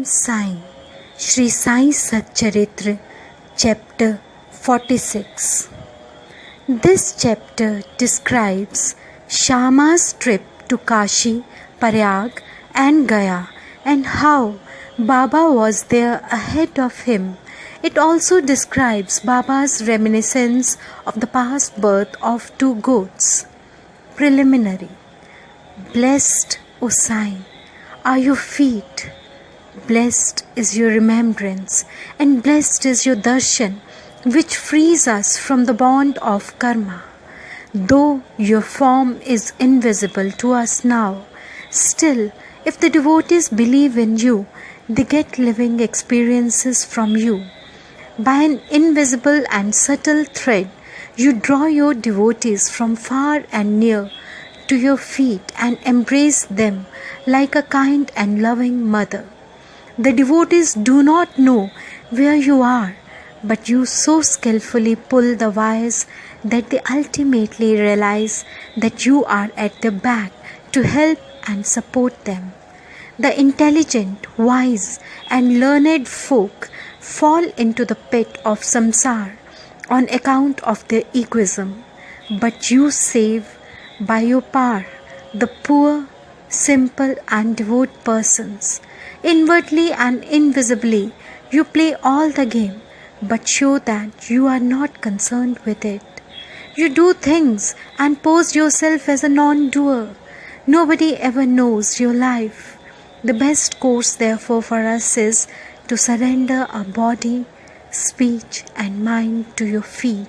Om Sai, Shri Sai Satcharitra, Chapter 46. This chapter describes Shama's trip to Kashi, Prayag and Gaya and how Baba was there ahead of him. It also describes Baba's reminiscence of the past birth of two goats. Preliminary. Blessed, O Sai, are your feet. Blessed is your remembrance, and blessed is your darshan, which frees us from the bond of karma. Though your form is invisible to us now, still, if the devotees believe in you, they get living experiences from you. By an invisible and subtle thread, you draw your devotees from far and near to your feet and embrace them like a kind and loving mother. The devotees do not know where you are, but you so skillfully pull the wires that they ultimately realize that you are at their back to help and support them. The intelligent, wise, and learned folk fall into the pit of samsara on account of their egoism, but you save by your power the poor, simple, and devout persons. Inwardly and invisibly, you play all the game, but show that you are not concerned with it. You do things and pose yourself as a non-doer. Nobody ever knows your life. The best course, therefore, for us is to surrender our body, speech, and mind to your feet,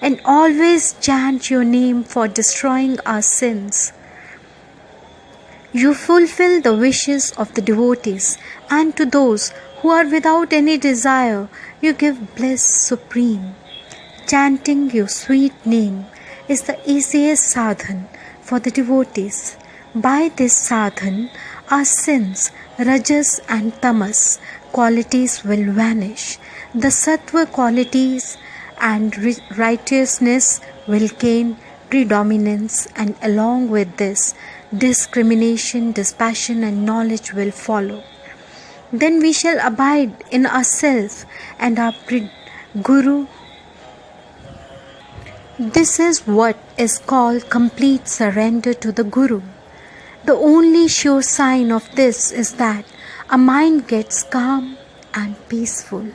and always chant your name for destroying our sins. You fulfill the wishes of the devotees, and to those who are without any desire, you give bliss supreme. Chanting your sweet name is the easiest sadhan for the devotees. By this sadhan, our sins, rajas and tamas qualities will vanish. The sattva qualities and righteousness will gain predominance, and along with this, discrimination, dispassion, and knowledge will follow. Then we shall abide in ourselves and our Guru. This is what is called complete surrender to the Guru. The only sure sign of this is that a mind gets calm and peaceful.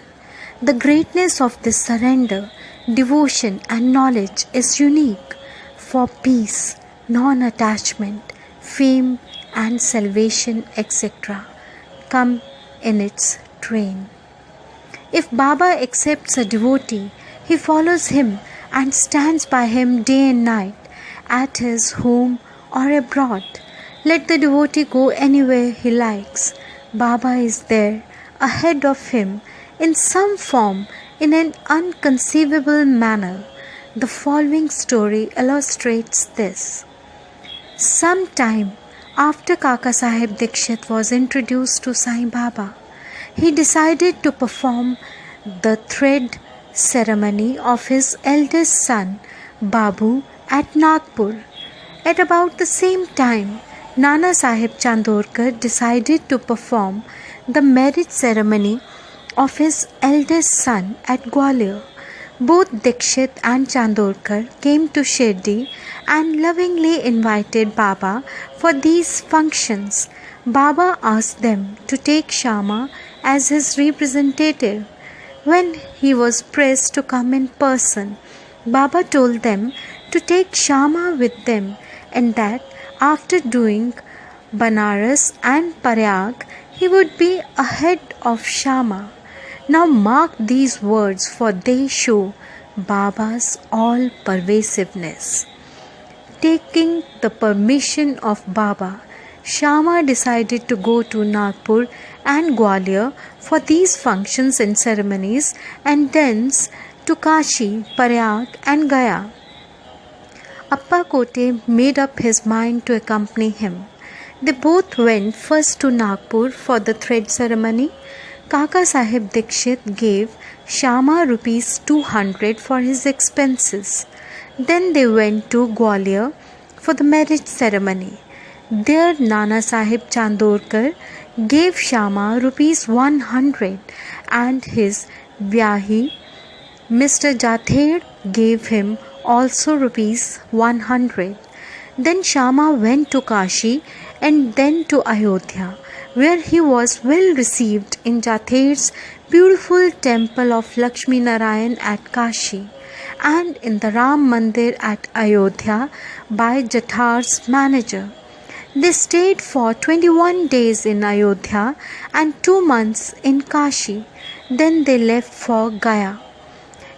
The greatness of this surrender, devotion, and knowledge is unique, for peace, non-attachment, fame, and salvation, etc., come in its train. If Baba accepts a devotee, he follows him and stands by him day and night, at his home or abroad. Let the devotee go anywhere he likes. Baba is there, ahead of him, in some form, in an unconceivable manner. The following story illustrates this. Some time after Kaka Sahib Dikshit was introduced to Sai Baba, he decided to perform the thread ceremony of his eldest son, Babu, at Nagpur. At about the same time, Nana Sahib Chandorkar decided to perform the marriage ceremony of his eldest son at Gwalior. Both Dikshit and Chandorkar came to Shirdi and lovingly invited Baba for these functions. Baba asked them to take Shama as his representative. When he was pressed to come in person, Baba told them to take Shama with them, and that after doing Banaras and Prayag, he would be ahead of Shama. Now mark these words, for they show Baba's all-pervasiveness. Taking the permission of Baba, Shama decided to go to Nagpur and Gwalior for these functions and ceremonies, and thence to Kashi, Prayag and Gaya. Appa Kote made up his mind to accompany him. They both went first to Nagpur for the thread ceremony. Kaka Sahib Dikshit gave Shama rupees 200 for his expenses. Then they went to Gwalior for the marriage ceremony. There Nana Sahib Chandorkar gave Shama rupees 100 and his Vyahi, Mr. Jathed, gave him also rupees 100. Then Shama went to Kashi and then to Ayodhya, where he was well received in Jathed's beautiful temple of Lakshmi Narayan at Kashi, and in the Ram Mandir at Ayodhya by Jathar's manager. They stayed for 21 days in Ayodhya and 2 months in Kashi. Then they left for Gaya.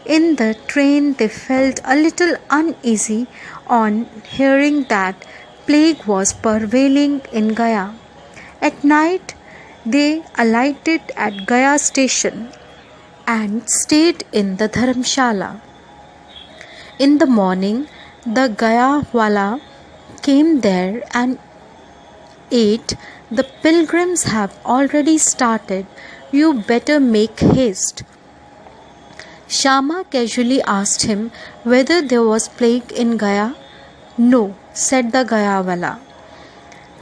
In the train they felt a little uneasy on hearing that plague was prevailing in Gaya. At night they alighted at Gaya station and stayed in the Dharamshala. In the morning the Gaya wala came there and ate. The pilgrims have already started. You better make haste. Shama casually asked him whether there was plague in Gaya. No, said the Gayawala.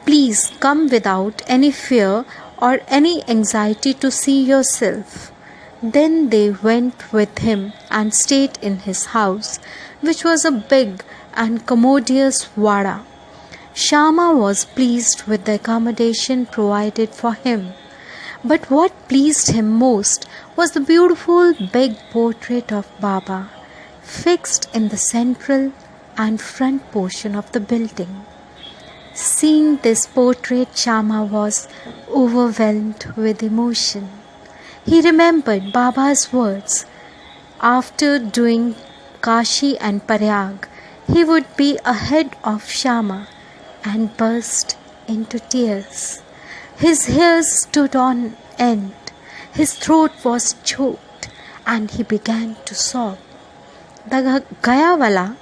Please come without any fear or any anxiety to see yourself. Then they went with him and stayed in his house, which was a big and commodious vada. Shama was pleased with the accommodation provided for him. But what pleased him most was the beautiful big portrait of Baba, fixed in the central and front portion of the building. Seeing this portrait, Shama was overwhelmed with emotion. He remembered Baba's words. After doing Kashi and Prayag, he would be ahead of Shama, and burst into tears. His hairs stood on end, his throat was choked, and he began to sob. The Gayawala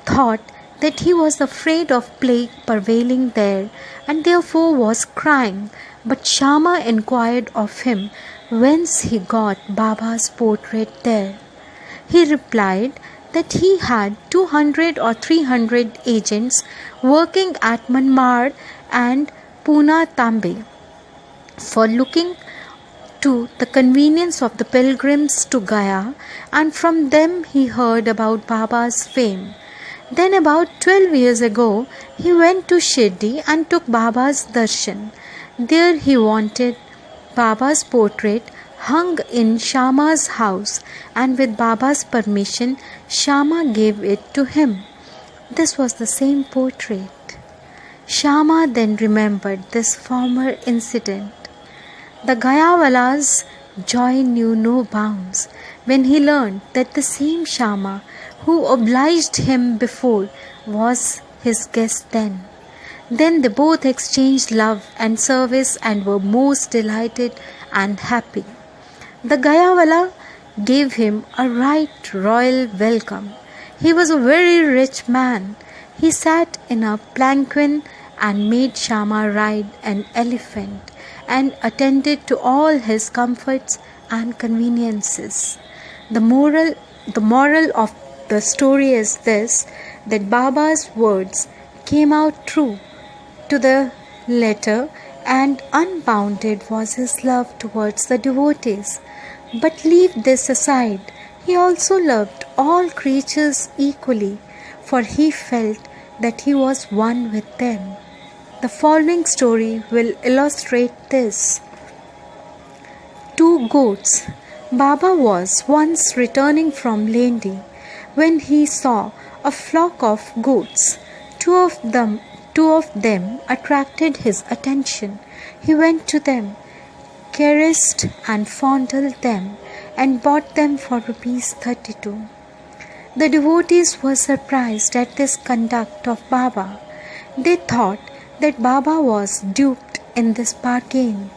thought that he was afraid of plague prevailing there and therefore was crying, but Shama inquired of him whence he got Baba's portrait there. He replied that he had 200 or 300 agents working at Manmar and Puna Tambe for looking to the convenience of the pilgrims to Gaya, and from them he heard about Baba's fame. Then about 12 years ago he went to Shirdi and took Baba's darshan. There he wanted Baba's portrait hung in Shama's house, and with Baba's permission Shama gave it to him. This was the same portrait. Shama then remembered this former incident. The Gayawala's joy knew no bounds when he learned that the same Shama who obliged him before was his guest then. Then they both exchanged love and service and were most delighted and happy. The Gayawala gave him a right royal welcome. He was a very rich man. He sat in a palanquin and made Shama ride an elephant and attended to all his comforts and conveniences. The moral of the story is this, that Baba's words came out true to the letter, and unbounded was his love towards the devotees. But leave this aside, he also loved all creatures equally, for he felt that he was one with them. The following story will illustrate this. 2 goats. Baba was once returning from Lendi when he saw a flock of goats. Two of them attracted his attention. He went to them, caressed and fondled them, and bought them for rupees 32. The devotees were surprised at this conduct of Baba. They thought that Baba was duped in this bargain,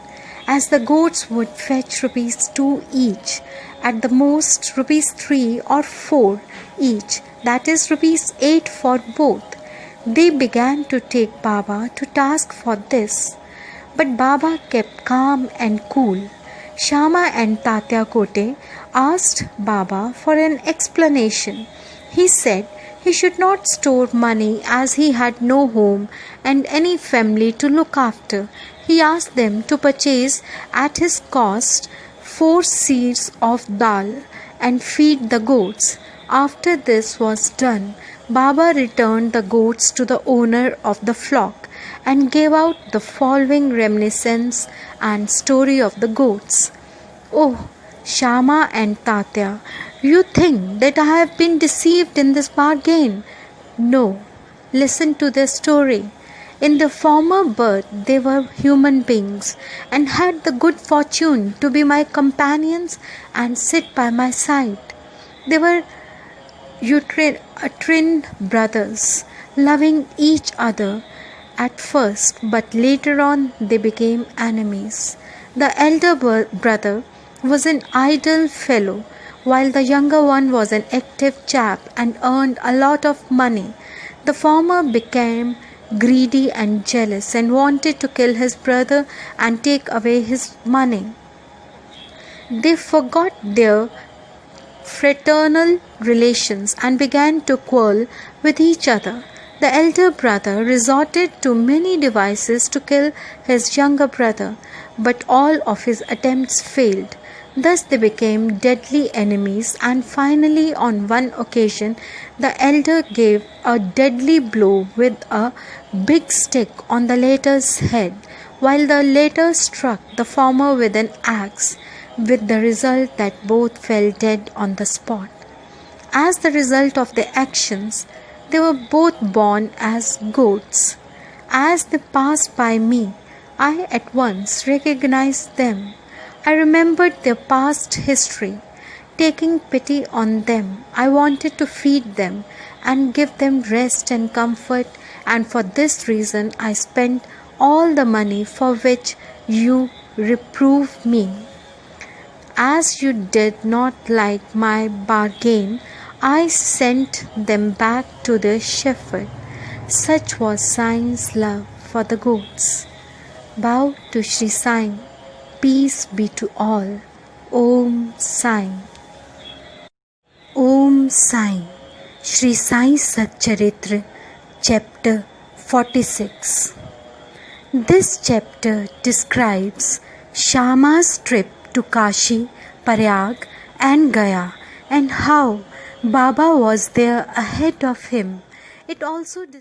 as the goats would fetch rupees 2 each, at the most rupees 3 or 4 each, that is rupees 8 for both. They began to take Baba to task for this, but Baba kept calm and cool. Shama and Tatya Kote asked Baba for an explanation. He said he should not store money as he had no home and any family to look after. he asked them to purchase at his cost 4 seers of dal and feed the goats. After this was done, Baba returned the goats to the owner of the flock and gave out the following reminiscence and story of the goats. Oh, Shama and Tatya, you think that I have been deceived in this bargain? No, listen to the story. In the former birth, they were human beings and had the good fortune to be my companions and sit by my side. They were twin brothers, loving each other at first, but later on they became enemies. The elder brother was an idle fellow, while the younger one was an active chap and earned a lot of money. The former became greedy and jealous and wanted to kill his brother and take away his money. They forgot their fraternal relations and began to quarrel with each other. The elder brother resorted to many devices to kill his younger brother, but all of his attempts failed. Thus they became deadly enemies, and finally on one occasion the elder gave a deadly blow with a big stick on the latter's head, while the latter struck the former with an axe, with the result that both fell dead on the spot. As the result of their actions, they were both born as goats. As they passed by me, I at once recognized them. I remembered their past history. Taking pity on them, I wanted to feed them and give them rest and comfort, and for this reason I spent all the money for which you reprove me. As you did not like my bargain, I sent them back to their shepherd. Such was Sai's love for the goats. Bow to Shri Sai. Peace be to all. Om Sai. Om Sai. Shri Sai Satcharitra, Chapter 46. This chapter describes Shama's trip to Kashi, Prayag and Gaya, and how Baba was there ahead of him. It also